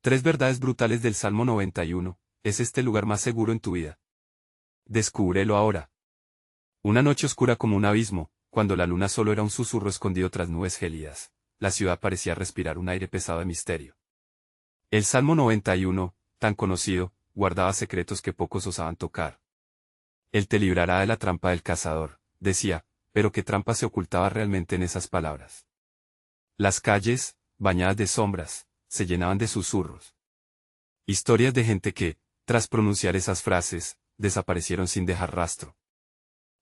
Tres verdades brutales del Salmo 91. ¿Es este el lugar más seguro en tu vida? Descúbrelo ahora. Una noche oscura como un abismo, cuando la luna solo era un susurro escondido tras nubes gélidas, la ciudad parecía respirar un aire pesado de misterio. El Salmo 91, tan conocido, guardaba secretos que pocos osaban tocar. Él te librará de la trampa del cazador, decía, pero ¿qué trampa se ocultaba realmente en esas palabras? Las calles, bañadas de sombras, se llenaban de susurros. Historias de gente que, tras pronunciar esas frases, desaparecieron sin dejar rastro.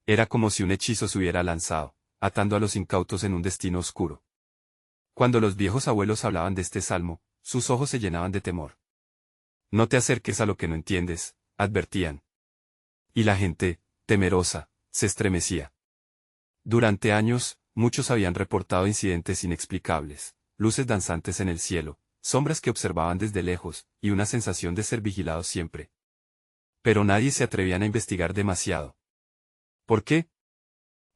Era como si un hechizo se hubiera lanzado, atando a los incautos en un destino oscuro. Cuando los viejos abuelos hablaban de este salmo, sus ojos se llenaban de temor. No te acerques a lo que no entiendes, advertían. Y la gente, temerosa, se estremecía. Durante años, muchos habían reportado incidentes inexplicables, luces danzantes en el cielo, sombras que observaban desde lejos, y una sensación de ser vigilados siempre. Pero nadie se atrevía a investigar demasiado. ¿Por qué?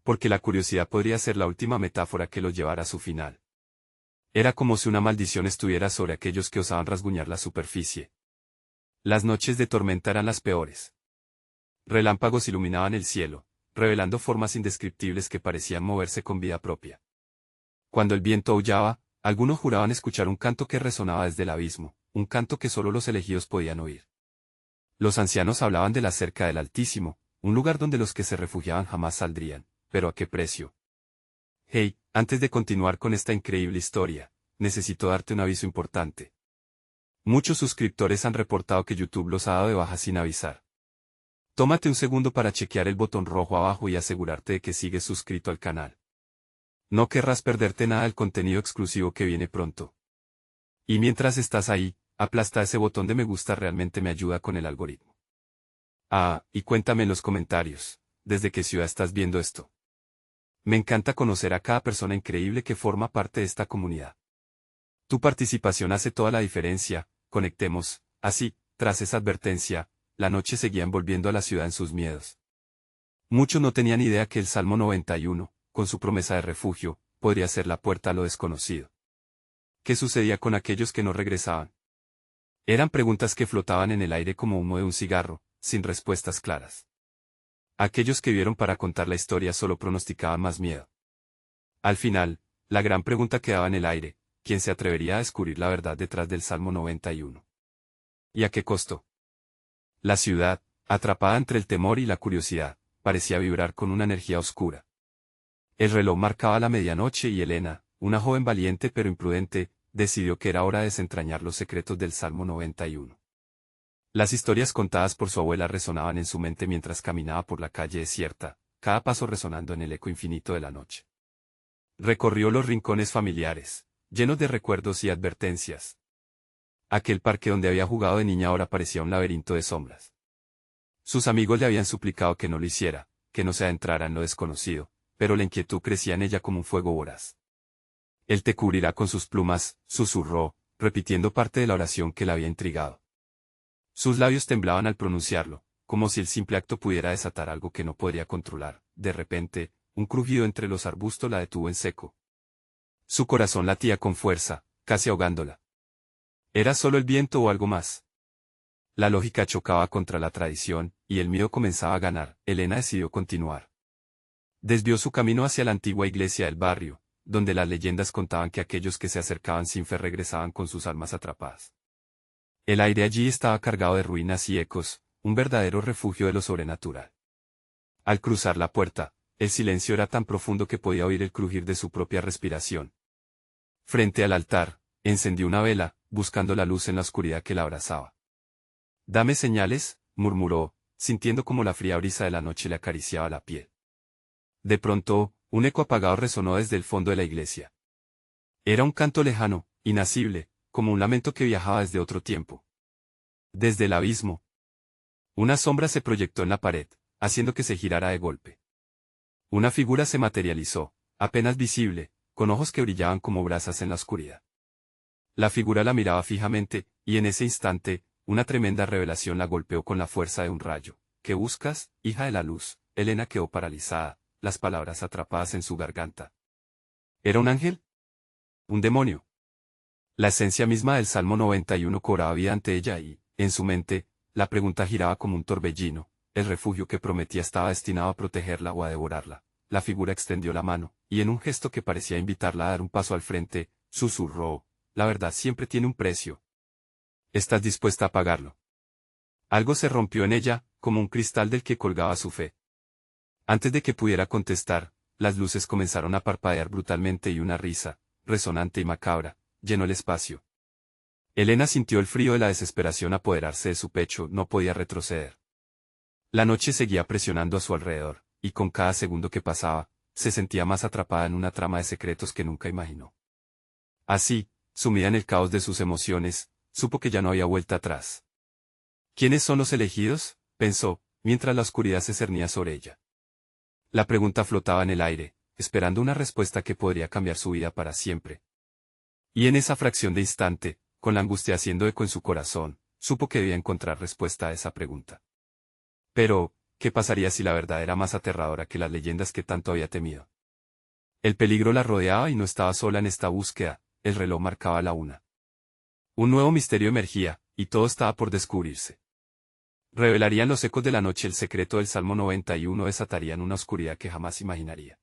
Porque la curiosidad podría ser la última metáfora que los llevara a su final. Era como si una maldición estuviera sobre aquellos que osaban rasguñar la superficie. Las noches de tormenta eran las peores. Relámpagos iluminaban el cielo, revelando formas indescriptibles que parecían moverse con vida propia. Cuando el viento aullaba, algunos juraban escuchar un canto que resonaba desde el abismo, un canto que solo los elegidos podían oír. Los ancianos hablaban de la cerca del Altísimo, un lugar donde los que se refugiaban jamás saldrían, pero ¿a qué precio? Hey, antes de continuar con esta increíble historia, necesito darte un aviso importante. Muchos suscriptores han reportado que YouTube los ha dado de baja sin avisar. Tómate un segundo para chequear el botón rojo abajo y asegurarte de que sigues suscrito al canal. No querrás perderte nada del contenido exclusivo que viene pronto. Y mientras estás ahí, aplasta ese botón de me gusta, realmente me ayuda con el algoritmo. Ah, y cuéntame en los comentarios, ¿desde qué ciudad estás viendo esto? Me encanta conocer a cada persona increíble que forma parte de esta comunidad. Tu participación hace toda la diferencia. Conectemos. Así, tras esa advertencia, la noche seguía envolviendo a la ciudad en sus miedos. Muchos no tenían idea que el Salmo 91, con su promesa de refugio, podría ser la puerta a lo desconocido. ¿Qué sucedía con aquellos que no regresaban? Eran preguntas que flotaban en el aire como humo de un cigarro, sin respuestas claras. Aquellos que vieron para contar la historia solo pronosticaban más miedo. Al final, la gran pregunta quedaba en el aire: ¿quién se atrevería a descubrir la verdad detrás del Salmo 91? ¿Y a qué costo? La ciudad, atrapada entre el temor y la curiosidad, parecía vibrar con una energía oscura. El reloj marcaba la medianoche y Elena, una joven valiente pero imprudente, decidió que era hora de desentrañar los secretos del Salmo 91. Las historias contadas por su abuela resonaban en su mente mientras caminaba por la calle desierta, cada paso resonando en el eco infinito de la noche. Recorrió los rincones familiares, llenos de recuerdos y advertencias. Aquel parque donde había jugado de niña ahora parecía un laberinto de sombras. Sus amigos le habían suplicado que no lo hiciera, que no se adentrara en lo desconocido, pero la inquietud crecía en ella como un fuego voraz. Él te cubrirá con sus plumas, susurró, repitiendo parte de la oración que la había intrigado. Sus labios temblaban al pronunciarlo, como si el simple acto pudiera desatar algo que no podría controlar. De repente, un crujido entre los arbustos la detuvo en seco. Su corazón latía con fuerza, casi ahogándola. ¿Era solo el viento o algo más? La lógica chocaba contra la tradición, y el miedo comenzaba a ganar. Elena decidió continuar. Desvió su camino hacia la antigua iglesia del barrio, donde las leyendas contaban que aquellos que se acercaban sin fe regresaban con sus almas atrapadas. El aire allí estaba cargado de ruinas y ecos, un verdadero refugio de lo sobrenatural. Al cruzar la puerta, el silencio era tan profundo que podía oír el crujir de su propia respiración. Frente al altar, encendió una vela, buscando la luz en la oscuridad que la abrazaba. «Dame señales», murmuró, sintiendo como la fría brisa de la noche le acariciaba la piel. De pronto, un eco apagado resonó desde el fondo de la iglesia. Era un canto lejano, inacible, como un lamento que viajaba desde otro tiempo. Desde el abismo. Una sombra se proyectó en la pared, haciendo que se girara de golpe. Una figura se materializó, apenas visible, con ojos que brillaban como brasas en la oscuridad. La figura la miraba fijamente, y en ese instante, una tremenda revelación la golpeó con la fuerza de un rayo. «¿Qué buscas, hija de la luz?». Elena quedó paralizada, las palabras atrapadas en su garganta. ¿Era un ángel? ¿Un demonio? La esencia misma del Salmo 91 cobraba vida ante ella y, en su mente, la pregunta giraba como un torbellino. El refugio que prometía estaba destinado a protegerla o a devorarla. La figura extendió la mano, y en un gesto que parecía invitarla a dar un paso al frente, susurró: la verdad siempre tiene un precio. ¿Estás dispuesta a pagarlo? Algo se rompió en ella, como un cristal del que colgaba su fe. Antes de que pudiera contestar, las luces comenzaron a parpadear brutalmente y una risa, resonante y macabra, llenó el espacio. Elena sintió el frío de la desesperación apoderarse de su pecho, no podía retroceder. La noche seguía presionando a su alrededor, y con cada segundo que pasaba, se sentía más atrapada en una trama de secretos que nunca imaginó. Así, sumida en el caos de sus emociones, supo que ya no había vuelta atrás. ¿Quiénes son los elegidos?, pensó, mientras la oscuridad se cernía sobre ella. La pregunta flotaba en el aire, esperando una respuesta que podría cambiar su vida para siempre. Y en esa fracción de instante, con la angustia haciendo eco en su corazón, supo que debía encontrar respuesta a esa pregunta. Pero, ¿qué pasaría si la verdad era más aterradora que las leyendas que tanto había temido? El peligro la rodeaba y no estaba sola en esta búsqueda, el reloj marcaba la 1. Un nuevo misterio emergía, y todo estaba por descubrirse. Revelarían los ecos de la noche el secreto del Salmo 91, desatarían una oscuridad que jamás imaginaría.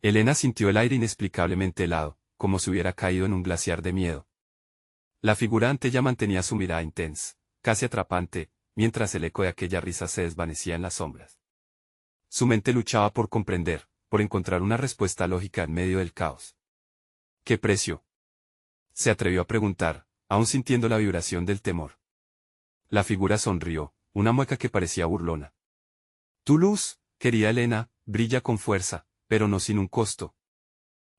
Elena sintió el aire inexplicablemente helado, como si hubiera caído en un glaciar de miedo. La figura ante ella mantenía su mirada intensa, casi atrapante, mientras el eco de aquella risa se desvanecía en las sombras. Su mente luchaba por comprender, por encontrar una respuesta lógica en medio del caos. ¿Qué precio?, se atrevió a preguntar, aún sintiendo la vibración del temor. La figura sonrió, una mueca que parecía burlona. Tu luz, querida Elena, brilla con fuerza, pero no sin un costo.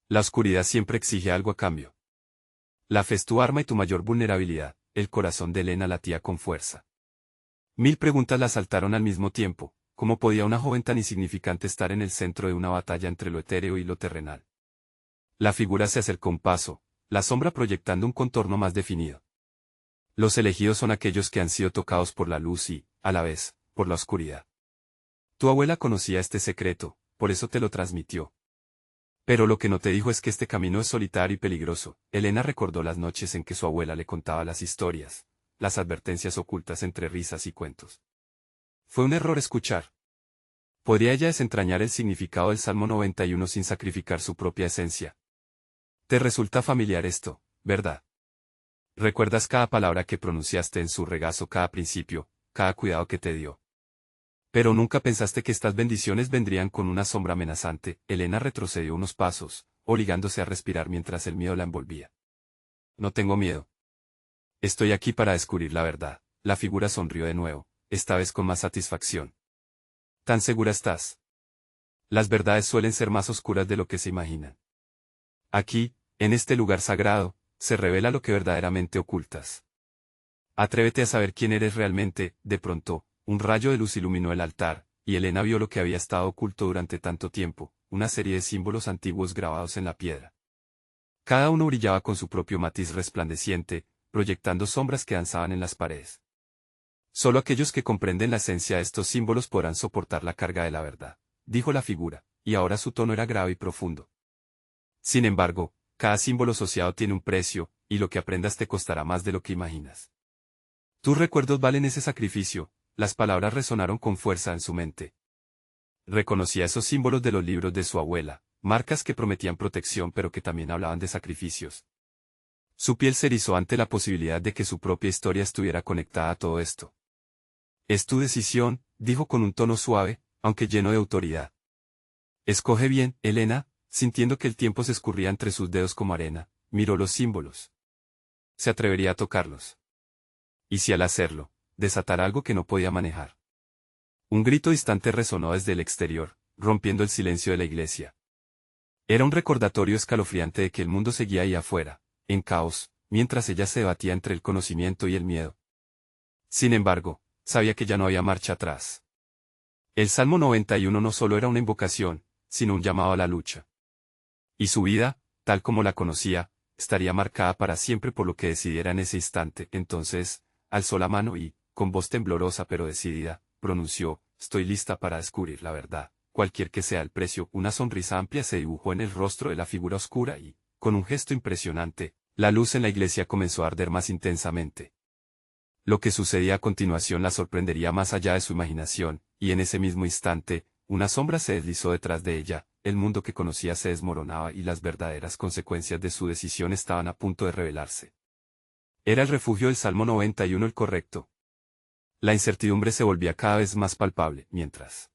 La oscuridad siempre exige algo a cambio. La fe es tu arma y tu mayor vulnerabilidad. El corazón de Elena latía con fuerza. 1000 preguntas la asaltaron al mismo tiempo. ¿Cómo podía una joven tan insignificante estar en el centro de una batalla entre lo etéreo y lo terrenal? La figura se acercó un paso, la sombra proyectando un contorno más definido. Los elegidos son aquellos que han sido tocados por la luz y, a la vez, por la oscuridad. Tu abuela conocía este secreto, por eso te lo transmitió. Pero lo que no te dijo es que este camino es solitario y peligroso. Elena recordó las noches en que su abuela le contaba las historias, las advertencias ocultas entre risas y cuentos. Fue un error escuchar. ¿Podría ella desentrañar el significado del Salmo 91 sin sacrificar su propia esencia? Te resulta familiar esto, ¿verdad? ¿Recuerdas cada palabra que pronunciaste en su regazo, cada principio, cada cuidado que te dio? Pero nunca pensaste que estas bendiciones vendrían con una sombra amenazante. Elena retrocedió unos pasos, obligándose a respirar mientras el miedo la envolvía. No tengo miedo. Estoy aquí para descubrir la verdad. La figura sonrió de nuevo, esta vez con más satisfacción. ¿Tan segura estás? Las verdades suelen ser más oscuras de lo que se imaginan. Aquí, en este lugar sagrado, se revela lo que verdaderamente ocultas. Atrévete a saber quién eres realmente. De pronto, un rayo de luz iluminó el altar, y Elena vio lo que había estado oculto durante tanto tiempo, una serie de símbolos antiguos grabados en la piedra. Cada uno brillaba con su propio matiz resplandeciente, proyectando sombras que danzaban en las paredes. Solo aquellos que comprenden la esencia de estos símbolos podrán soportar la carga de la verdad, dijo la figura, y ahora su tono era grave y profundo. Sin embargo, cada símbolo asociado tiene un precio, y lo que aprendas te costará más de lo que imaginas. Tus recuerdos valen ese sacrificio. Las palabras resonaron con fuerza en su mente. Reconocía esos símbolos de los libros de su abuela, marcas que prometían protección pero que también hablaban de sacrificios. Su piel se erizó ante la posibilidad de que su propia historia estuviera conectada a todo esto. Es tu decisión, dijo con un tono suave, aunque lleno de autoridad. Escoge bien, Elena, sintiendo que el tiempo se escurría entre sus dedos como arena, miró los símbolos. ¿Se atrevería a tocarlos? ¿Y si al hacerlo, desatar algo que no podía manejar? Un grito distante resonó desde el exterior, rompiendo el silencio de la iglesia. Era un recordatorio escalofriante de que el mundo seguía ahí afuera, en caos, mientras ella se debatía entre el conocimiento y el miedo. Sin embargo, sabía que ya no había marcha atrás. El Salmo 91 no solo era una invocación, sino un llamado a la lucha. Y su vida, tal como la conocía, estaría marcada para siempre por lo que decidiera en ese instante. Entonces, alzó la mano y, con voz temblorosa pero decidida, pronunció: estoy lista para descubrir la verdad, cualquier que sea el precio. Una sonrisa amplia se dibujó en el rostro de la figura oscura y, con un gesto impresionante, La luz en la iglesia comenzó a arder más intensamente. Lo que sucedía a continuación la sorprendería más allá de su imaginación, y en ese mismo instante, una sombra se deslizó detrás de ella, el mundo que conocía se desmoronaba y las verdaderas consecuencias de su decisión estaban a punto de revelarse. ¿Era el refugio del Salmo 91 el correcto? La incertidumbre se volvía cada vez más palpable, mientras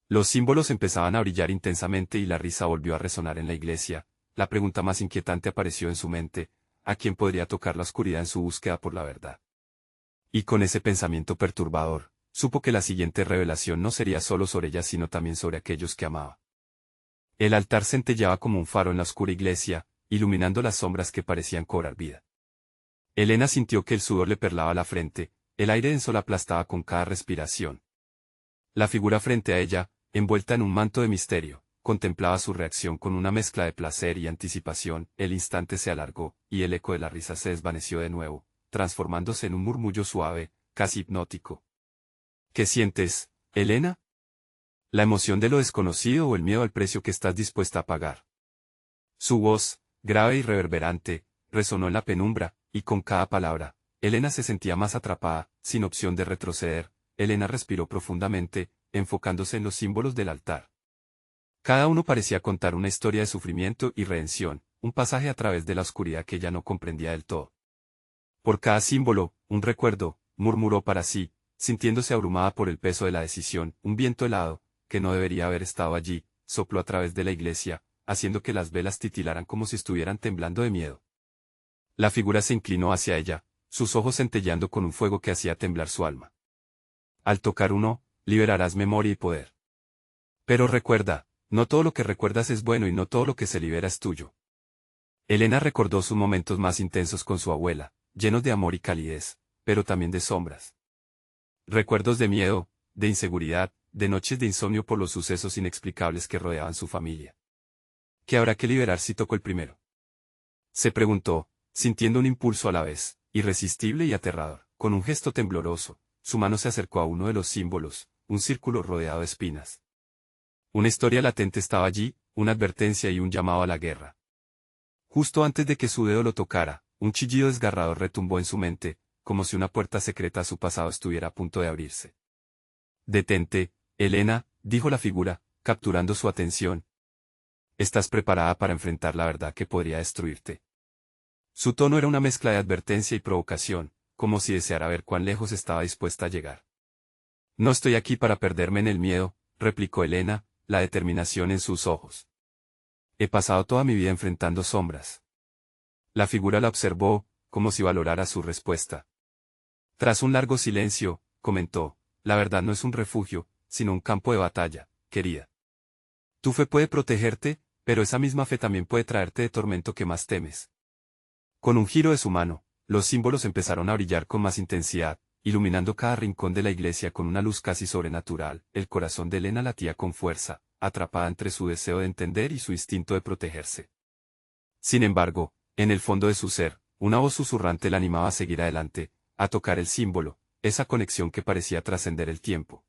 los símbolos empezaban a brillar intensamente y la risa volvió a resonar en la iglesia. La pregunta más inquietante apareció en su mente: ¿a quién podría tocar la oscuridad en su búsqueda por la verdad? Y con ese pensamiento perturbador, supo que la siguiente revelación no sería solo sobre ella sino también sobre aquellos que amaba. El altar centelleaba como un faro en la oscura iglesia, iluminando las sombras que parecían cobrar vida. Elena sintió que el sudor le perlaba la frente, el aire denso la aplastaba con cada respiración. La figura frente a ella, envuelta en un manto de misterio, contemplaba su reacción con una mezcla de placer y anticipación. El instante se alargó, y el eco de la risa se desvaneció de nuevo, transformándose en un murmullo suave, casi hipnótico. ¿Qué sientes, Elena? ¿La emoción de lo desconocido o el miedo al precio que estás dispuesta a pagar? Su voz, grave y reverberante, resonó en la penumbra, y con cada palabra, Elena se sentía más atrapada, sin opción de retroceder. Elena respiró profundamente, enfocándose en los símbolos del altar. Cada uno parecía contar una historia de sufrimiento y redención, un pasaje a través de la oscuridad que ella no comprendía del todo. Por cada símbolo, un recuerdo, murmuró para sí, sintiéndose abrumada por el peso de la decisión. Un viento helado, que no debería haber estado allí, sopló a través de la iglesia, haciendo que las velas titilaran como si estuvieran temblando de miedo. La figura se inclinó hacia ella, sus ojos centelleando con un fuego que hacía temblar su alma. Al tocar uno, liberarás memoria y poder. Pero recuerda, no todo lo que recuerdas es bueno y no todo lo que se libera es tuyo. Elena recordó sus momentos más intensos con su abuela, llenos de amor y calidez, pero también de sombras. Recuerdos de miedo, de inseguridad, de noches de insomnio por los sucesos inexplicables que rodeaban su familia. ¿Qué habrá que liberar si toco el primero? Se preguntó, sintiendo un impulso a la vez, irresistible y aterrador. Con un gesto tembloroso, su mano se acercó a uno de los símbolos, un círculo rodeado de espinas. Una historia latente estaba allí, una advertencia y un llamado a la guerra. Justo antes de que su dedo lo tocara, un chillido desgarrador retumbó en su mente, como si una puerta secreta a su pasado estuviera a punto de abrirse. «Detente, Elena», dijo la figura, capturando su atención. «¿Estás preparada para enfrentar la verdad que podría destruirte?». Su tono era una mezcla de advertencia y provocación, como si deseara ver cuán lejos estaba dispuesta a llegar. «No estoy aquí para perderme en el miedo», replicó Elena, la determinación en sus ojos. «He pasado toda mi vida enfrentando sombras». La figura la observó, como si valorara su respuesta. Tras un largo silencio, comentó: «La verdad no es un refugio, sino un campo de batalla, querida. Tu fe puede protegerte, pero esa misma fe también puede traerte de tormento que más temes». Con un giro de su mano, los símbolos empezaron a brillar con más intensidad, iluminando cada rincón de la iglesia con una luz casi sobrenatural. El corazón de Elena latía con fuerza, atrapada entre su deseo de entender y su instinto de protegerse. Sin embargo, en el fondo de su ser, una voz susurrante la animaba a seguir adelante, a tocar el símbolo, esa conexión que parecía trascender el tiempo.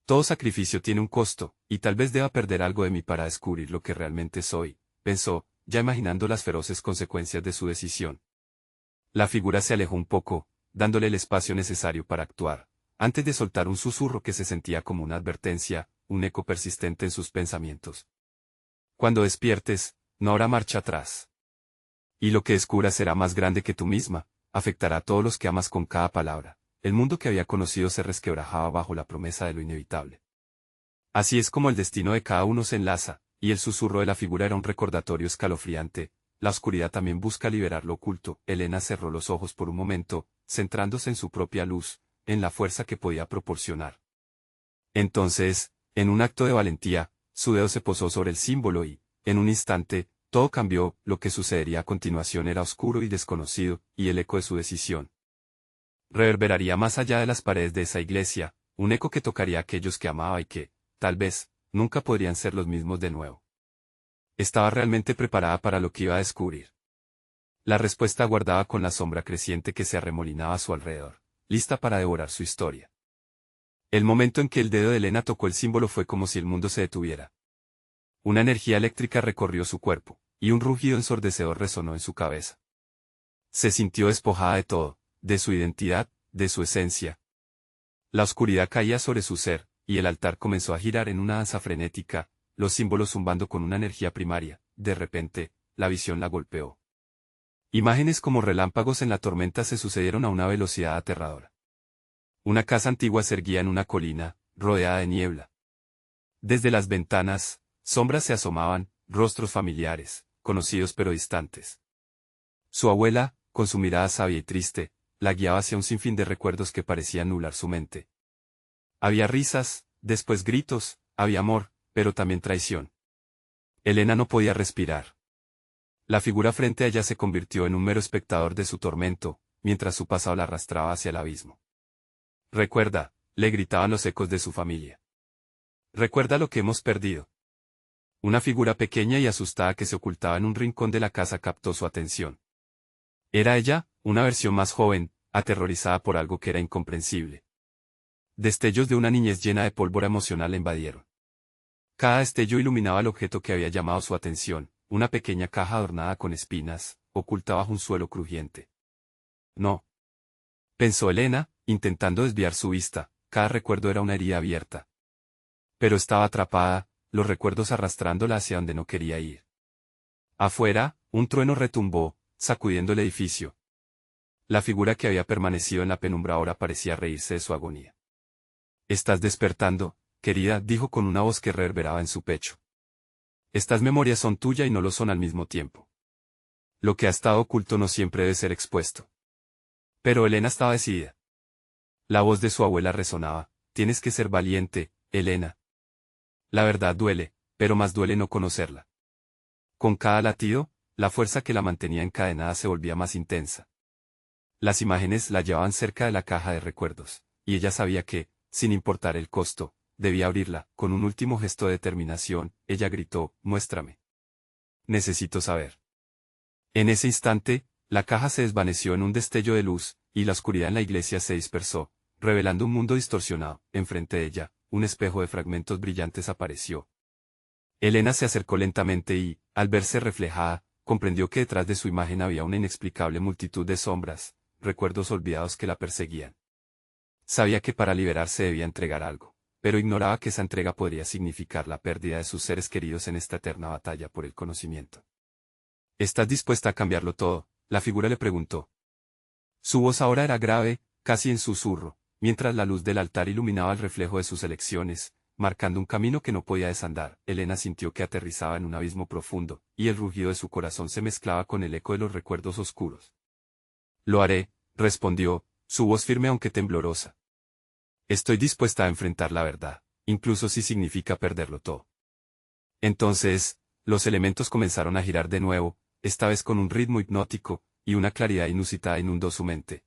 «Todo sacrificio tiene un costo, y tal vez deba perder algo de mí para descubrir lo que realmente soy», pensó, ya imaginando las feroces consecuencias de su decisión. La figura se alejó un poco, dándole el espacio necesario para actuar, antes de soltar un susurro que se sentía como una advertencia, un eco persistente en sus pensamientos. «Cuando despiertes, no habrá marcha atrás. Y lo que descubras será más grande que tú misma, afectará a todos los que amas con cada palabra». El mundo que había conocido se resquebrajaba bajo la promesa de lo inevitable. Así es como el destino de cada uno se enlaza, y el susurro de la figura era un recordatorio escalofriante. La oscuridad también busca liberar lo oculto. Elena cerró los ojos por un momento, centrándose en su propia luz, en la fuerza que podía proporcionar. Entonces, en un acto de valentía, su dedo se posó sobre el símbolo y, en un instante, todo cambió. Lo que sucedería a continuación era oscuro y desconocido, y el eco de su decisión reverberaría más allá de las paredes de esa iglesia, un eco que tocaría a aquellos que amaba y que, tal vez, nunca podrían ser los mismos de nuevo. Estaba realmente preparada para lo que iba a descubrir. La respuesta aguardaba con la sombra creciente que se arremolinaba a su alrededor, lista para devorar su historia. El momento en que el dedo de Elena tocó el símbolo fue como si el mundo se detuviera. Una energía eléctrica recorrió su cuerpo, y un rugido ensordecedor resonó en su cabeza. Se sintió despojada de todo, de su identidad, de su esencia. La oscuridad caía sobre su ser, y el altar comenzó a girar en una danza frenética, los símbolos zumbando con una energía primaria. De repente, la visión la golpeó. Imágenes como relámpagos en la tormenta se sucedieron a una velocidad aterradora. Una casa antigua se erguía en una colina, rodeada de niebla. Desde las ventanas, sombras se asomaban, rostros familiares, conocidos pero distantes. Su abuela, con su mirada sabia y triste, la guiaba hacia un sinfín de recuerdos que parecían nublar su mente. Había risas, después gritos, había amor, pero también traición. Elena no podía respirar. La figura frente a ella se convirtió en un mero espectador de su tormento, mientras su pasado la arrastraba hacia el abismo. Recuerda, le gritaban los ecos de su familia. Recuerda lo que hemos perdido. Una figura pequeña y asustada que se ocultaba en un rincón de la casa captó su atención. Era ella, una versión más joven, aterrorizada por algo que era incomprensible. Destellos de una niñez llena de pólvora emocional la invadieron. Cada destello iluminaba el objeto que había llamado su atención, una pequeña caja adornada con espinas, oculta bajo un suelo crujiente. No. Pensó Elena, intentando desviar su vista, cada recuerdo era una herida abierta. Pero estaba atrapada, los recuerdos arrastrándola hacia donde no quería ir. Afuera, un trueno retumbó, sacudiendo el edificio. La figura que había permanecido en la penumbra ahora parecía reírse de su agonía. «Estás despertando, querida», dijo con una voz que reverberaba en su pecho. «Estas memorias son tuya y no lo son al mismo tiempo. Lo que ha estado oculto no siempre debe ser expuesto». Pero Elena estaba decidida. La voz de su abuela resonaba: «Tienes que ser valiente, Elena. La verdad duele, pero más duele no conocerla». Con cada latido, la fuerza que la mantenía encadenada se volvía más intensa. Las imágenes la llevaban cerca de la caja de recuerdos, y ella sabía que, sin importar el costo, debía abrirla. Con un último gesto de determinación, ella gritó: «Muéstrame. Necesito saber». En ese instante, la caja se desvaneció en un destello de luz, y la oscuridad en la iglesia se dispersó, revelando un mundo distorsionado. Enfrente de ella, un espejo de fragmentos brillantes apareció. Elena se acercó lentamente y, al verse reflejada, comprendió que detrás de su imagen había una inexplicable multitud de sombras, recuerdos olvidados que la perseguían. Sabía que para liberarse debía entregar algo, pero ignoraba que esa entrega podría significar la pérdida de sus seres queridos en esta eterna batalla por el conocimiento. «¿Estás dispuesta a cambiarlo todo?», la figura le preguntó. Su voz ahora era grave, casi en susurro, mientras la luz del altar iluminaba el reflejo de sus elecciones, marcando un camino que no podía desandar. Elena sintió que aterrizaba en un abismo profundo, y el rugido de su corazón se mezclaba con el eco de los recuerdos oscuros. «Lo haré», respondió, su voz firme aunque temblorosa. «Estoy dispuesta a enfrentar la verdad, incluso si significa perderlo todo». Entonces, los elementos comenzaron a girar de nuevo, esta vez con un ritmo hipnótico, y una claridad inusitada inundó su mente.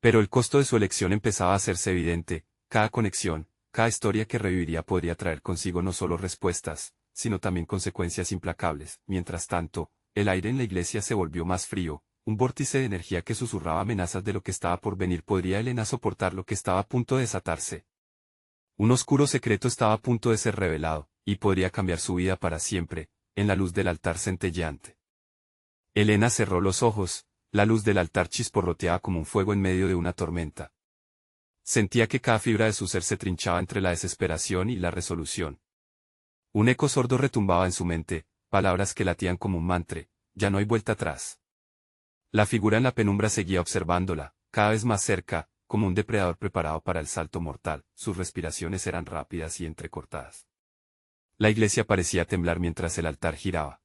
Pero el costo de su elección empezaba a hacerse evidente: cada conexión, cada historia que reviviría podría traer consigo no solo respuestas, sino también consecuencias implacables. Mientras tanto, el aire en la iglesia se volvió más frío, un vórtice de energía que susurraba amenazas de lo que estaba por venir. ¿Podría Elena soportar lo que estaba a punto de desatarse? Un oscuro secreto estaba a punto de ser revelado, y podría cambiar su vida para siempre, en la luz del altar centelleante. Elena cerró los ojos, la luz del altar chisporroteaba como un fuego en medio de una tormenta. Sentía que cada fibra de su ser se trinchaba entre la desesperación y la resolución. Un eco sordo retumbaba en su mente, palabras que latían como un mantra: «Ya no hay vuelta atrás». La figura en la penumbra seguía observándola, cada vez más cerca, como un depredador preparado para el salto mortal. Sus respiraciones eran rápidas y entrecortadas. La iglesia parecía temblar mientras el altar giraba.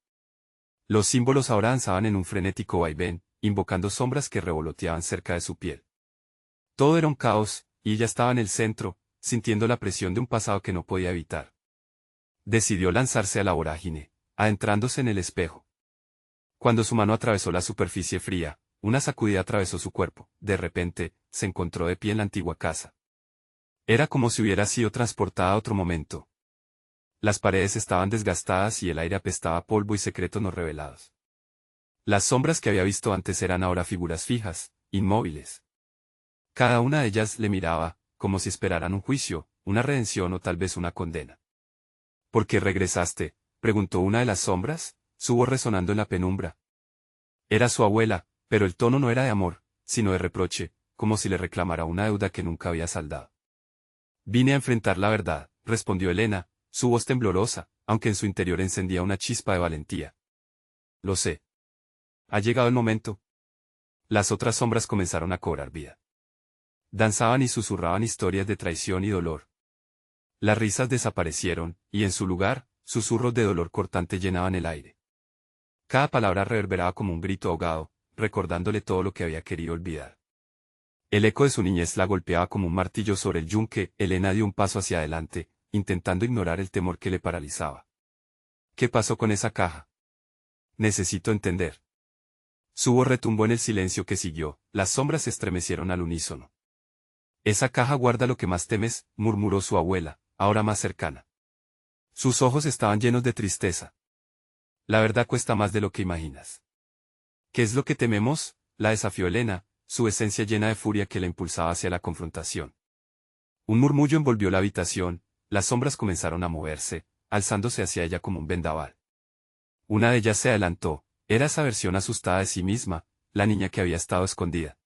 Los símbolos ahora danzaban en un frenético vaivén, invocando sombras que revoloteaban cerca de su piel. Todo era un caos, y ella estaba en el centro, sintiendo la presión de un pasado que no podía evitar. Decidió lanzarse a la vorágine, adentrándose en el espejo. Cuando su mano atravesó la superficie fría, una sacudida atravesó su cuerpo. De repente, se encontró de pie en la antigua casa. Era como si hubiera sido transportada a otro momento. Las paredes estaban desgastadas y el aire apestaba a polvo y secretos no revelados. Las sombras que había visto antes eran ahora figuras fijas, inmóviles. Cada una de ellas le miraba, como si esperaran un juicio, una redención o tal vez una condena. «¿Por qué regresaste?», preguntó una de las sombras, su voz resonando en la penumbra. Era su abuela, pero el tono no era de amor, sino de reproche, como si le reclamara una deuda que nunca había saldado. Vine a enfrentar la verdad, respondió Elena, su voz temblorosa, aunque en su interior encendía una chispa de valentía. Lo sé. Ha llegado el momento. Las otras sombras comenzaron a cobrar vida. Danzaban y susurraban historias de traición y dolor. Las risas desaparecieron, y en su lugar, susurros de dolor cortante llenaban el aire. Cada palabra reverberaba como un grito ahogado, recordándole todo lo que había querido olvidar. El eco de su niñez la golpeaba como un martillo sobre el yunque. Elena dio un paso hacia adelante, intentando ignorar el temor que le paralizaba. ¿Qué pasó con esa caja? Necesito entender. Su voz retumbó en el silencio que siguió, las sombras se estremecieron al unísono. Esa caja guarda lo que más temes, murmuró su abuela, ahora más cercana. Sus ojos estaban llenos de tristeza. La verdad cuesta más de lo que imaginas. ¿Qué es lo que tememos? La desafió Elena, su esencia llena de furia que la impulsaba hacia la confrontación. Un murmullo envolvió la habitación, las sombras comenzaron a moverse, alzándose hacia ella como un vendaval. Una de ellas se adelantó, era esa versión asustada de sí misma, la niña que había estado escondida.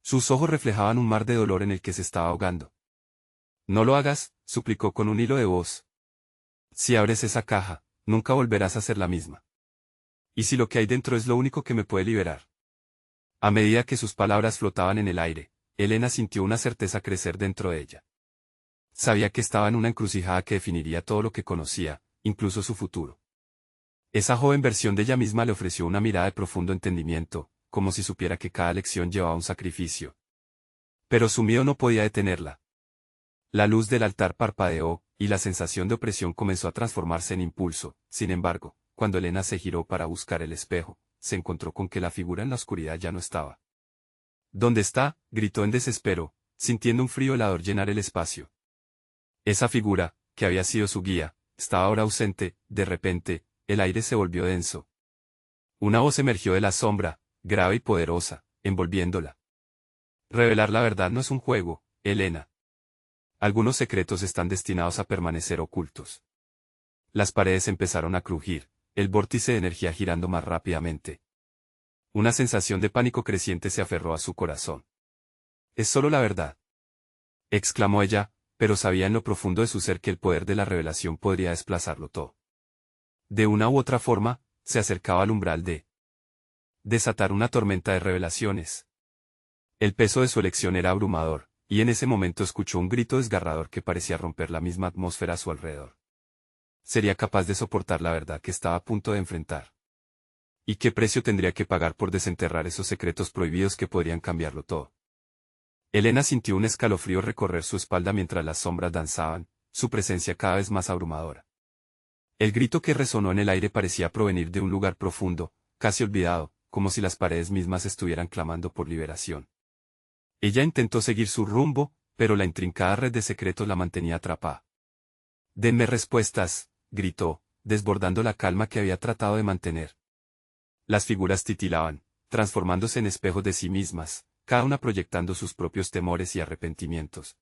Sus ojos reflejaban un mar de dolor en el que se estaba ahogando. No lo hagas, suplicó con un hilo de voz. Si abres esa caja, nunca volverás a ser la misma. ¿Y si lo que hay dentro es lo único que me puede liberar? A medida que sus palabras flotaban en el aire, Elena sintió una certeza crecer dentro de ella. Sabía que estaba en una encrucijada que definiría todo lo que conocía, incluso su futuro. Esa joven versión de ella misma le ofreció una mirada de profundo entendimiento, como si supiera que cada lección llevaba un sacrificio. Pero su miedo no podía detenerla. La luz del altar parpadeó, y la sensación de opresión comenzó a transformarse en impulso. Sin embargo, cuando Elena se giró para buscar el espejo, se encontró con que la figura en la oscuridad ya no estaba. ¿Dónde está?, gritó en desespero, sintiendo un frío helador llenar el espacio. Esa figura, que había sido su guía, estaba ahora ausente. De repente, el aire se volvió denso. Una voz emergió de la sombra, grave y poderosa, envolviéndola. Revelar la verdad no es un juego, Elena. Algunos secretos están destinados a permanecer ocultos. Las paredes empezaron a crujir, el vórtice de energía girando más rápidamente. Una sensación de pánico creciente se aferró a su corazón. «Es solo la verdad», exclamó ella, pero sabía en lo profundo de su ser que el poder de la revelación podría desplazarlo todo. De una u otra forma, se acercaba al umbral de desatar una tormenta de revelaciones. El peso de su elección era abrumador, y en ese momento escuchó un grito desgarrador que parecía romper la misma atmósfera a su alrededor. ¿Sería capaz de soportar la verdad que estaba a punto de enfrentar? ¿Y qué precio tendría que pagar por desenterrar esos secretos prohibidos que podrían cambiarlo todo? Elena sintió un escalofrío recorrer su espalda mientras las sombras danzaban, su presencia cada vez más abrumadora. El grito que resonó en el aire parecía provenir de un lugar profundo, casi olvidado, como si las paredes mismas estuvieran clamando por liberación. Ella intentó seguir su rumbo, pero la intrincada red de secretos la mantenía atrapada. «Denme respuestas», gritó, desbordando la calma que había tratado de mantener. Las figuras titilaban, transformándose en espejos de sí mismas, cada una proyectando sus propios temores y arrepentimientos.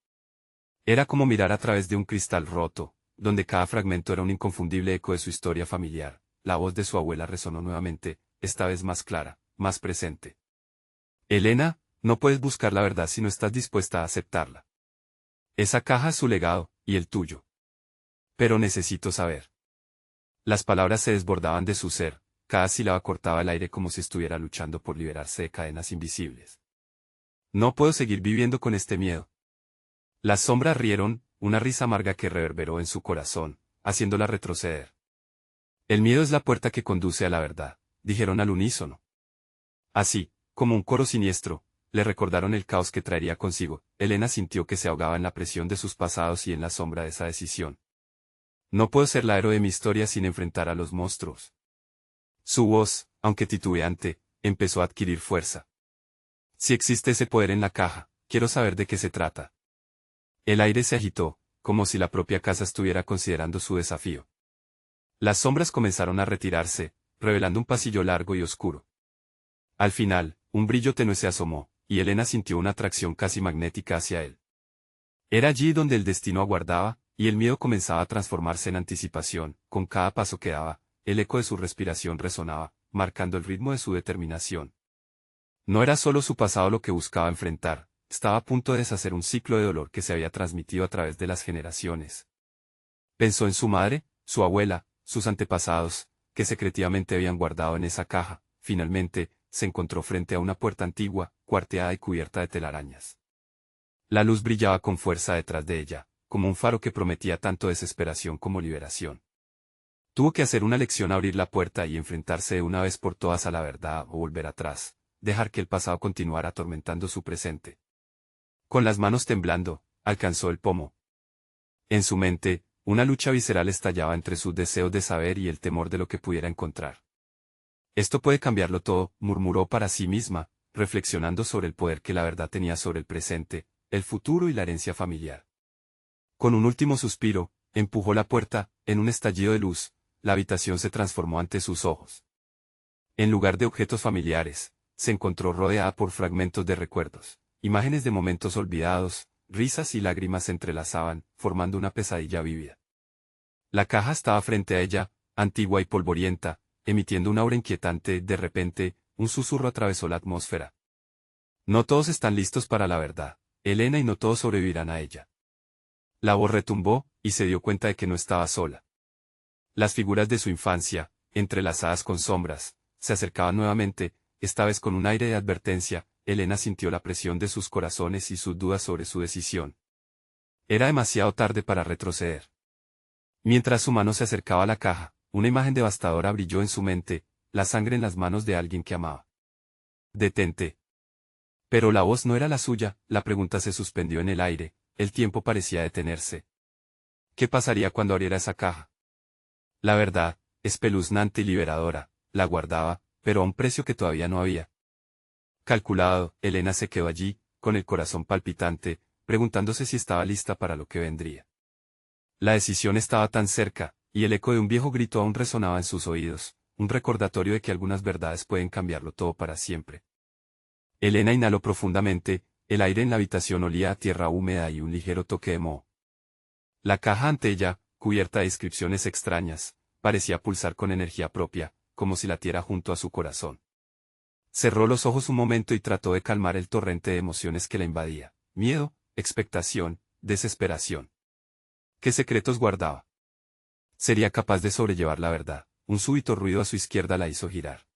Era como mirar a través de un cristal roto, donde cada fragmento era un inconfundible eco de su historia familiar. La voz de su abuela resonó nuevamente, esta vez más clara, más presente. «Elena, no puedes buscar la verdad si no estás dispuesta a aceptarla. Esa caja es su legado, y el tuyo. Pero necesito saber». Las palabras se desbordaban de su ser, cada sílaba cortaba el aire como si estuviera luchando por liberarse de cadenas invisibles. «No puedo seguir viviendo con este miedo». Las sombras rieron, una risa amarga que reverberó en su corazón, haciéndola retroceder. «El miedo es la puerta que conduce a la verdad», dijeron al unísono. Así, como un coro siniestro, le recordaron el caos que traería consigo. Elena sintió que se ahogaba en la presión de sus pasados y en la sombra de esa decisión. «No puedo ser la héroe de mi historia sin enfrentar a los monstruos». Su voz, aunque titubeante, empezó a adquirir fuerza. «Si existe ese poder en la caja, quiero saber de qué se trata». El aire se agitó, como si la propia casa estuviera considerando su desafío. Las sombras comenzaron a retirarse, revelando un pasillo largo y oscuro. Al final, un brillo tenue se asomó, y Elena sintió una atracción casi magnética hacia él. Era allí donde el destino aguardaba, y el miedo comenzaba a transformarse en anticipación. Con cada paso que daba, el eco de su respiración resonaba, marcando el ritmo de su determinación. No era solo su pasado lo que buscaba enfrentar, estaba a punto de deshacer un ciclo de dolor que se había transmitido a través de las generaciones. Pensó en su madre, su abuela, sus antepasados, que secretivamente habían guardado en esa caja. Finalmente, se encontró frente a una puerta antigua, cuarteada y cubierta de telarañas. La luz brillaba con fuerza detrás de ella, como un faro que prometía tanto desesperación como liberación. Tuvo que hacer una lección abrir la puerta y enfrentarse de una vez por todas a la verdad o volver atrás, dejar que el pasado continuara atormentando su presente. Con las manos temblando, alcanzó el pomo. En su mente, una lucha visceral estallaba entre sus deseos de saber y el temor de lo que pudiera encontrar. Esto puede cambiarlo todo, murmuró para sí misma, reflexionando sobre el poder que la verdad tenía sobre el presente, el futuro y la herencia familiar. Con un último suspiro, empujó la puerta, en un estallido de luz, la habitación se transformó ante sus ojos. En lugar de objetos familiares, se encontró rodeada por fragmentos de recuerdos, imágenes de momentos olvidados, risas y lágrimas se entrelazaban, formando una pesadilla vívida. La caja estaba frente a ella, antigua y polvorienta, emitiendo una aura inquietante. De repente, un susurro atravesó la atmósfera. No todos están listos para la verdad, Elena, y no todos sobrevivirán a ella. La voz retumbó, y se dio cuenta de que no estaba sola. Las figuras de su infancia, entrelazadas con sombras, se acercaban nuevamente, esta vez con un aire de advertencia. Elena sintió la presión de sus corazones y sus dudas sobre su decisión. Era demasiado tarde para retroceder. Mientras su mano se acercaba a la caja, una imagen devastadora brilló en su mente, la sangre en las manos de alguien que amaba. «Detente». Pero la voz no era la suya, la pregunta se suspendió en el aire, el tiempo parecía detenerse. ¿Qué pasaría cuando abriera esa caja? La verdad, espeluznante y liberadora, la guardaba, pero a un precio que todavía no había calculado. Elena se quedó allí, con el corazón palpitante, preguntándose si estaba lista para lo que vendría. La decisión estaba tan cerca, y el eco de un viejo grito aún resonaba en sus oídos, un recordatorio de que algunas verdades pueden cambiarlo todo para siempre. Elena inhaló profundamente, el aire en la habitación olía a tierra húmeda y un ligero toque de moho. La caja ante ella, cubierta de inscripciones extrañas, parecía pulsar con energía propia, como si latiera junto a su corazón. Cerró los ojos un momento y trató de calmar el torrente de emociones que la invadía: miedo, expectación, desesperación. ¿Qué secretos guardaba? ¿Sería capaz de sobrellevar la verdad? Un súbito ruido a su izquierda la hizo girar.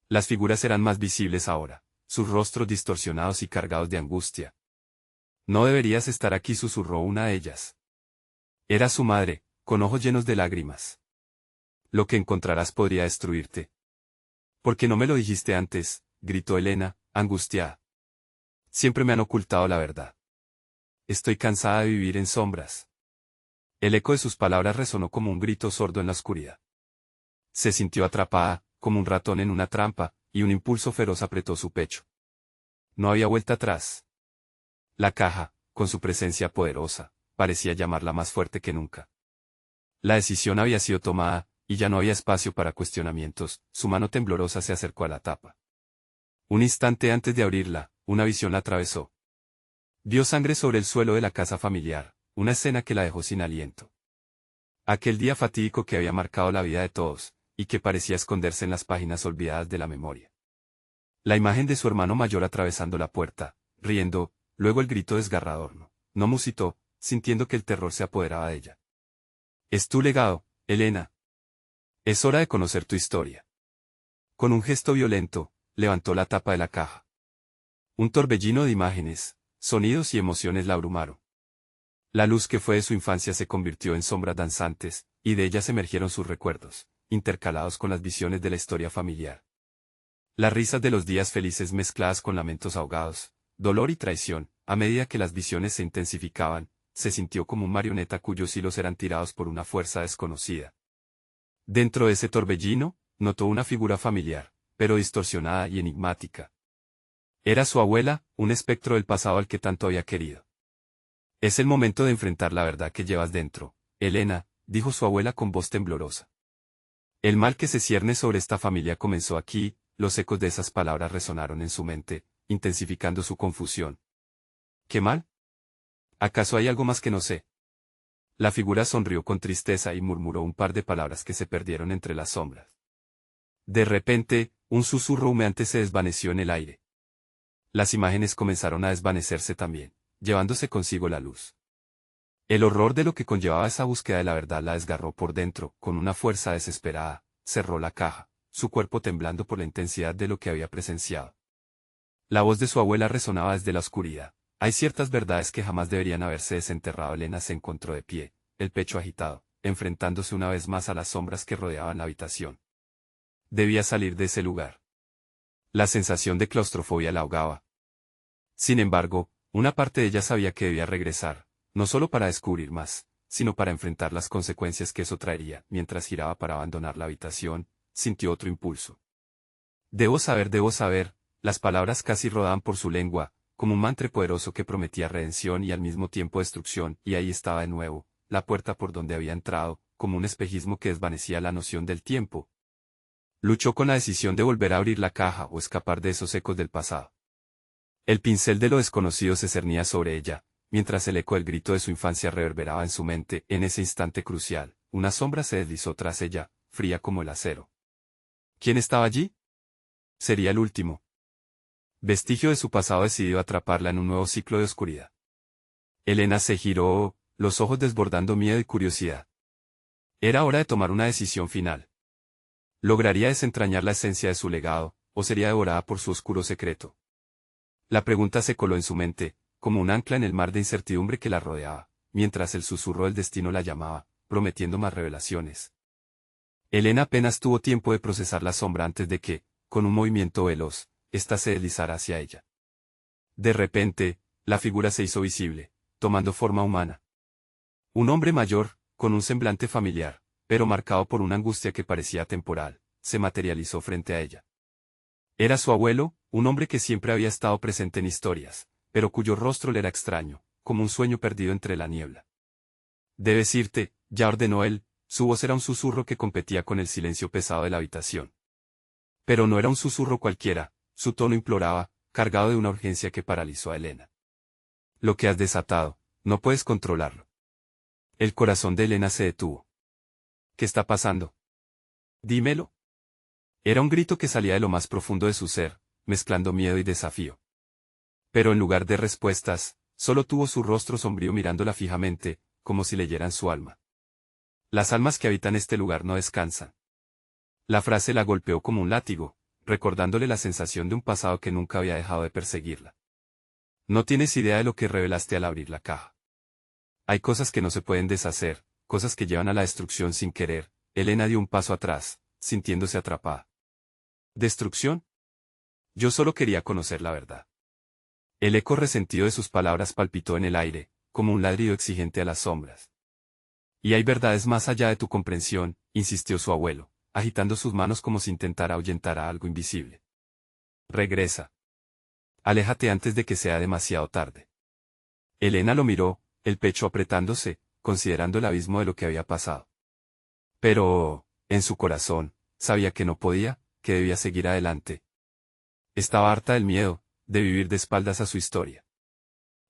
Las figuras eran más visibles ahora, sus rostros distorsionados y cargados de angustia. «No deberías estar aquí», susurró una de ellas. Era su madre, con ojos llenos de lágrimas. «Lo que encontrarás podría destruirte». «¿Por qué no me lo dijiste antes?», gritó Elena, angustiada. «Siempre me han ocultado la verdad. Estoy cansada de vivir en sombras». El eco de sus palabras resonó como un grito sordo en la oscuridad. Se sintió atrapada, como un ratón en una trampa, y un impulso feroz apretó su pecho. No había vuelta atrás. La caja, con su presencia poderosa, parecía llamarla más fuerte que nunca. La decisión había sido tomada, y ya no había espacio para cuestionamientos. Su mano temblorosa se acercó a la tapa. Un instante antes de abrirla, una visión la atravesó. Vio sangre sobre el suelo de la casa familiar, una escena que la dejó sin aliento. Aquel día fatídico que había marcado la vida de todos, y que parecía esconderse en las páginas olvidadas de la memoria. La imagen de su hermano mayor atravesando la puerta, riendo, luego el grito desgarrador. No musitó, sintiendo que el terror se apoderaba de ella. «Es tu legado, Elena. Es hora de conocer tu historia». Con un gesto violento, levantó la tapa de la caja. Un torbellino de imágenes, sonidos y emociones la abrumaron. La luz que fue de su infancia se convirtió en sombras danzantes, y de ellas emergieron sus recuerdos, intercalados con las visiones de la historia familiar. Las risas de los días felices mezcladas con lamentos ahogados, dolor y traición. A medida que las visiones se intensificaban, se sintió como un marioneta cuyos hilos eran tirados por una fuerza desconocida. Dentro de ese torbellino, notó una figura familiar, pero distorsionada y enigmática. Era su abuela, un espectro del pasado al que tanto había querido. «Es el momento de enfrentar la verdad que llevas dentro, Elena», dijo su abuela con voz temblorosa. «El mal que se cierne sobre esta familia comenzó aquí». Los ecos de esas palabras resonaron en su mente, intensificando su confusión. «¿Qué mal? ¿Acaso hay algo más que no sé?». La figura sonrió con tristeza y murmuró un par de palabras que se perdieron entre las sombras. De repente, un susurro humeante se desvaneció en el aire. Las imágenes comenzaron a desvanecerse también, llevándose consigo la luz. El horror de lo que conllevaba esa búsqueda de la verdad la desgarró por dentro, con una fuerza desesperada, cerró la caja, su cuerpo temblando por la intensidad de lo que había presenciado. La voz de su abuela resonaba desde la oscuridad. Hay ciertas verdades que jamás deberían haberse desenterrado. Elena se encontró de pie, el pecho agitado, enfrentándose una vez más a las sombras que rodeaban la habitación. Debía salir de ese lugar. La sensación de claustrofobia la ahogaba. Sin embargo, una parte de ella sabía que debía regresar, no solo para descubrir más, sino para enfrentar las consecuencias que eso traería. Mientras giraba para abandonar la habitación, sintió otro impulso. Debo saber, las palabras casi rodaban por su lengua, como un mantra poderoso que prometía redención y al mismo tiempo destrucción, y ahí estaba de nuevo, la puerta por donde había entrado, como un espejismo que desvanecía la noción del tiempo. Luchó con la decisión de volver a abrir la caja o escapar de esos ecos del pasado. El pincel de lo desconocido se cernía sobre ella, mientras el eco del grito de su infancia reverberaba en su mente. En ese instante crucial, una sombra se deslizó tras ella, fría como el acero. ¿Quién estaba allí? Sería el último vestigio de su pasado decidió atraparla en un nuevo ciclo de oscuridad. Elena se giró, los ojos desbordando miedo y curiosidad. Era hora de tomar una decisión final. ¿Lograría desentrañar la esencia de su legado, o sería devorada por su oscuro secreto? La pregunta se coló en su mente, como un ancla en el mar de incertidumbre que la rodeaba, mientras el susurro del destino la llamaba, prometiendo más revelaciones. Elena apenas tuvo tiempo de procesar la sombra antes de que, con un movimiento veloz, ésta se deslizara hacia ella. De repente, la figura se hizo visible, tomando forma humana. Un hombre mayor, con un semblante familiar, pero marcado por una angustia que parecía temporal, se materializó frente a ella. Era su abuelo, un hombre que siempre había estado presente en historias, pero cuyo rostro le era extraño, como un sueño perdido entre la niebla. Debes irte, ya ordenó él, su voz era un susurro que competía con el silencio pesado de la habitación. Pero no era un susurro cualquiera, su tono imploraba, cargado de una urgencia que paralizó a Elena. Lo que has desatado, no puedes controlarlo. El corazón de Elena se detuvo. ¿Qué está pasando? Dímelo. Era un grito que salía de lo más profundo de su ser, mezclando miedo y desafío. Pero en lugar de respuestas, solo tuvo su rostro sombrío mirándola fijamente, como si leyeran su alma. Las almas que habitan este lugar no descansan. La frase la golpeó como un látigo, recordándole la sensación de un pasado que nunca había dejado de perseguirla. No tienes idea de lo que revelaste al abrir la caja. Hay cosas que no se pueden deshacer, cosas que llevan a la destrucción sin querer. Elena dio un paso atrás, sintiéndose atrapada. ¿Destrucción? Yo solo quería conocer la verdad. El eco resentido de sus palabras palpitó en el aire, como un ladrido exigente a las sombras. Y hay verdades más allá de tu comprensión, insistió su abuelo, agitando sus manos como si intentara ahuyentar a algo invisible. Regresa. Aléjate antes de que sea demasiado tarde. Elena lo miró, el pecho apretándose, considerando el abismo de lo que había pasado. Pero, en su corazón, sabía que no podía, que debía seguir adelante. Estaba harta del miedo, de vivir de espaldas a su historia.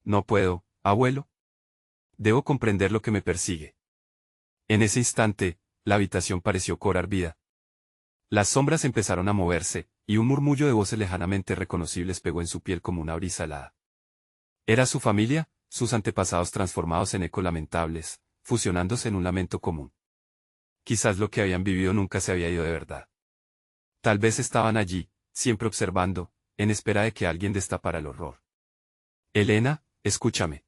No puedo, abuelo. Debo comprender lo que me persigue. En ese instante, la habitación pareció cobrar vida. Las sombras empezaron a moverse, y un murmullo de voces lejanamente reconocibles pegó en su piel como una brisa helada. Era su familia, sus antepasados transformados en ecos lamentables, fusionándose en un lamento común. Quizás lo que habían vivido nunca se había ido de verdad. Tal vez estaban allí, siempre observando, en espera de que alguien destapara el horror. Elena, escúchame.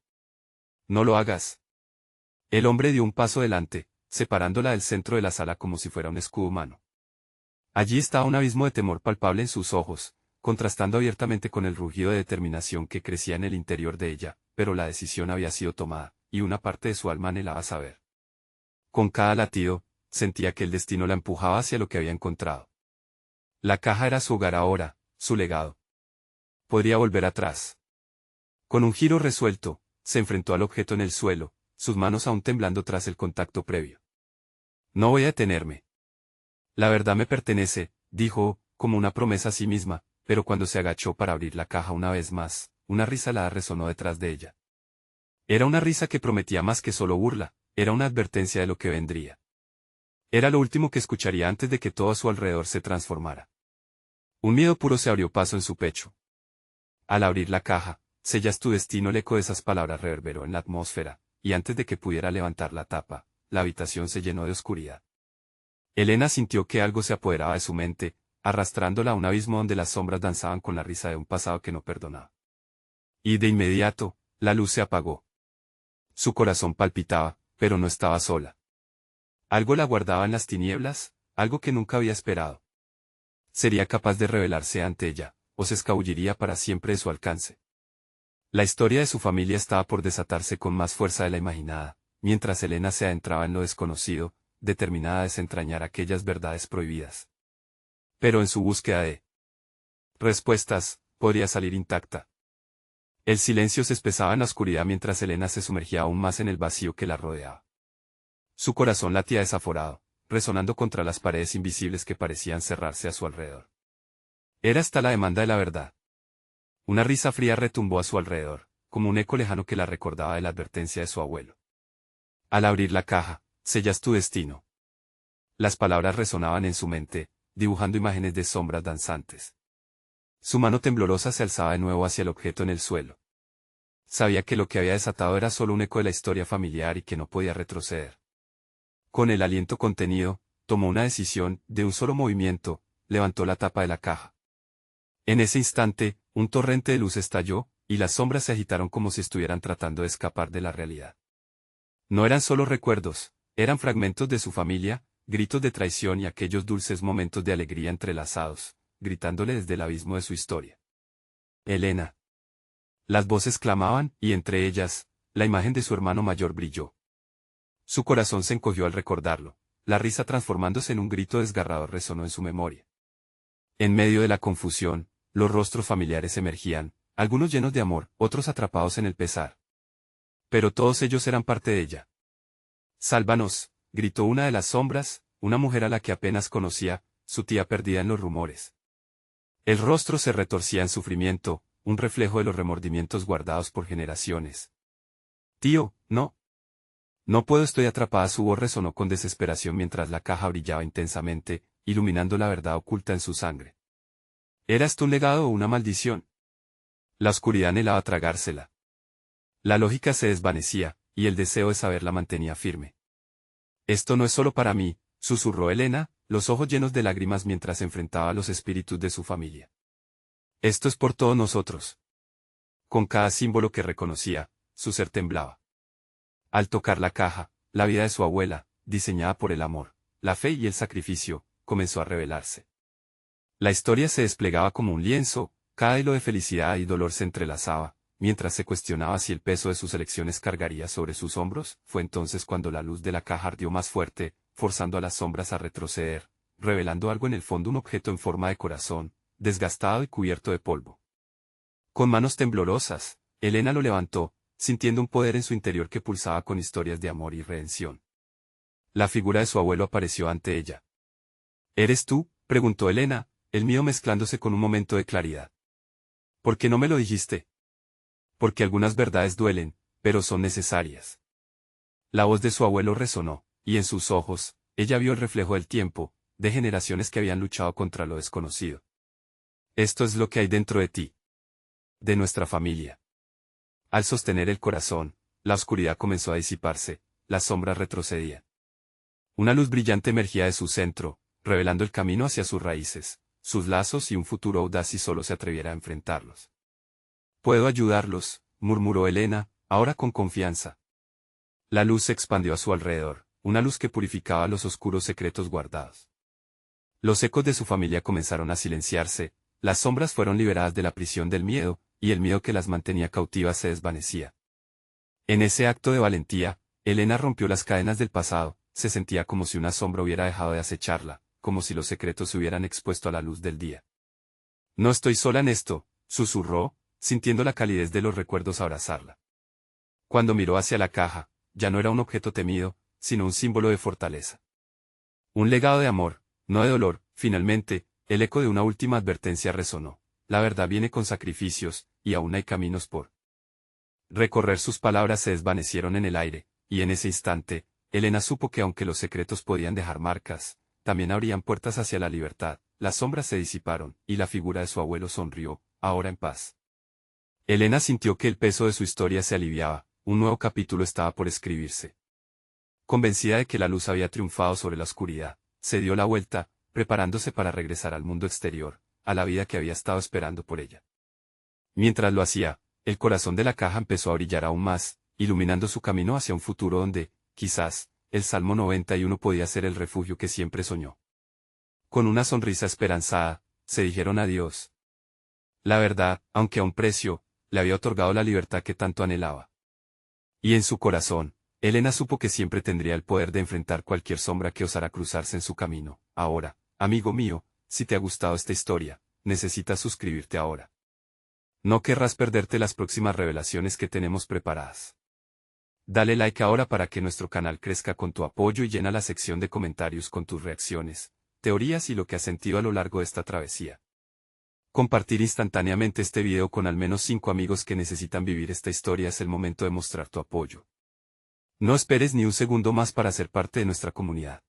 No lo hagas. El hombre dio un paso adelante, separándola del centro de la sala como si fuera un escudo humano. Allí estaba un abismo de temor palpable en sus ojos, contrastando abiertamente con el rugido de determinación que crecía en el interior de ella, pero la decisión había sido tomada, y una parte de su alma anhelaba saber. Con cada latido, sentía que el destino la empujaba hacia lo que había encontrado. La caja era su hogar ahora, su legado. Podría volver atrás. Con un giro resuelto, se enfrentó al objeto en el suelo, sus manos aún temblando tras el contacto previo. No voy a detenerme. La verdad me pertenece, dijo, como una promesa a sí misma, pero cuando se agachó para abrir la caja una vez más, una risa helada resonó detrás de ella. Era una risa que prometía más que solo burla, era una advertencia de lo que vendría. Era lo último que escucharía antes de que todo a su alrededor se transformara. Un miedo puro se abrió paso en su pecho. Al abrir la caja, sellas tu destino, el eco de esas palabras reverberó en la atmósfera, y antes de que pudiera levantar la tapa, la habitación se llenó de oscuridad. Elena sintió que algo se apoderaba de su mente, arrastrándola a un abismo donde las sombras danzaban con la risa de un pasado que no perdonaba. Y de inmediato, la luz se apagó. Su corazón palpitaba, pero no estaba sola. Algo la guardaba en las tinieblas, algo que nunca había esperado. Sería capaz de rebelarse ante ella, o se escabulliría para siempre de su alcance. La historia de su familia estaba por desatarse con más fuerza de la imaginada, mientras Elena se adentraba en lo desconocido, determinada a desentrañar aquellas verdades prohibidas. Pero en su búsqueda de respuestas, podría salir intacta. El silencio se espesaba en la oscuridad mientras Elena se sumergía aún más en el vacío que la rodeaba. Su corazón latía desaforado, resonando contra las paredes invisibles que parecían cerrarse a su alrededor. Era esta la demanda de la verdad. Una risa fría retumbó a su alrededor, como un eco lejano que la recordaba de la advertencia de su abuelo. Al abrir la caja, sellas tu destino. Las palabras resonaban en su mente, dibujando imágenes de sombras danzantes. Su mano temblorosa se alzaba de nuevo hacia el objeto en el suelo. Sabía que lo que había desatado era solo un eco de la historia familiar y que no podía retroceder. Con el aliento contenido, tomó una decisión, de un solo movimiento, levantó la tapa de la caja. En ese instante, un torrente de luz estalló, y las sombras se agitaron como si estuvieran tratando de escapar de la realidad. No eran solo recuerdos, eran fragmentos de su familia, gritos de traición y aquellos dulces momentos de alegría entrelazados, gritándole desde el abismo de su historia. Elena. Las voces clamaban, y entre ellas, la imagen de su hermano mayor brilló. Su corazón se encogió al recordarlo, la risa transformándose en un grito desgarrador resonó en su memoria. En medio de la confusión, los rostros familiares emergían, algunos llenos de amor, otros atrapados en el pesar. Pero todos ellos eran parte de ella. «Sálvanos», gritó una de las sombras, una mujer a la que apenas conocía, su tía perdida en los rumores. El rostro se retorcía en sufrimiento, un reflejo de los remordimientos guardados por generaciones. «Tío, no. No puedo, estoy atrapada», su voz resonó con desesperación mientras la caja brillaba intensamente, iluminando la verdad oculta en su sangre. ¿Era esto un legado o una maldición? La oscuridad anhelaba tragársela. La lógica se desvanecía, y el deseo de saber la mantenía firme. «Esto no es solo para mí», susurró Elena, los ojos llenos de lágrimas mientras enfrentaba a los espíritus de su familia. «Esto es por todos nosotros». Con cada símbolo que reconocía, su ser temblaba. Al tocar la caja, la vida de su abuela, diseñada por el amor, la fe y el sacrificio, comenzó a revelarse. La historia se desplegaba como un lienzo, cada hilo de felicidad y dolor se entrelazaba, mientras se cuestionaba si el peso de sus elecciones cargaría sobre sus hombros. Fue entonces cuando la luz de la caja ardió más fuerte, forzando a las sombras a retroceder, revelando algo en el fondo, un objeto en forma de corazón, desgastado y cubierto de polvo. Con manos temblorosas, Elena lo levantó, sintiendo un poder en su interior que pulsaba con historias de amor y redención. La figura de su abuelo apareció ante ella. «¿Eres tú?», preguntó Elena, el miedo mezclándose con un momento de claridad. «¿Por qué no me lo dijiste?». «Porque algunas verdades duelen, pero son necesarias». La voz de su abuelo resonó, y en sus ojos, ella vio el reflejo del tiempo, de generaciones que habían luchado contra lo desconocido. «Esto es lo que hay dentro de ti. De nuestra familia». Al sostener el corazón, la oscuridad comenzó a disiparse, las sombras retrocedían. Una luz brillante emergía de su centro, revelando el camino hacia sus raíces, sus lazos y un futuro audaz si solo se atreviera a enfrentarlos. «Puedo ayudarlos», murmuró Elena, ahora con confianza. La luz se expandió a su alrededor, una luz que purificaba los oscuros secretos guardados. Los ecos de su familia comenzaron a silenciarse, las sombras fueron liberadas de la prisión del miedo, y el miedo que las mantenía cautivas se desvanecía. En ese acto de valentía, Elena rompió las cadenas del pasado, se sentía como si una sombra hubiera dejado de acecharla, como si los secretos se hubieran expuesto a la luz del día. «No estoy sola en esto», susurró, sintiendo la calidez de los recuerdos abrazarla. Cuando miró hacia la caja, ya no era un objeto temido, sino un símbolo de fortaleza. Un legado de amor, no de dolor. Finalmente, el eco de una última advertencia resonó. La verdad viene con sacrificios, y aún hay caminos por recorrer. Sus palabras se desvanecieron en el aire, Y en ese instante, Elena supo que aunque los secretos podían dejar marcas, también abrían puertas hacia la libertad. Las sombras se disiparon, y la figura de su abuelo sonrió, ahora en paz. Elena sintió que el peso de su historia se aliviaba, un nuevo capítulo estaba por escribirse. Convencida de que la luz había triunfado sobre la oscuridad, se dio la vuelta, preparándose para regresar al mundo exterior, a la vida que había estado esperando por ella. Mientras lo hacía, el corazón de la caja empezó a brillar aún más, iluminando su camino hacia un futuro donde, quizás, el Salmo 91 podía ser el refugio que siempre soñó. Con una sonrisa esperanzada, se dijeron adiós. La verdad, aunque a un precio, le había otorgado la libertad que tanto anhelaba. Y en su corazón, Elena supo que siempre tendría el poder de enfrentar cualquier sombra que osara cruzarse en su camino. Ahora, amigo mío, si te ha gustado esta historia, necesitas suscribirte ahora. No querrás perderte las próximas revelaciones que tenemos preparadas. Dale like ahora para que nuestro canal crezca con tu apoyo y llena la sección de comentarios con tus reacciones, teorías y lo que has sentido a lo largo de esta travesía. Compartir instantáneamente este video con al menos 5 amigos que necesitan vivir esta historia es el momento de mostrar tu apoyo. No esperes ni un segundo más para ser parte de nuestra comunidad.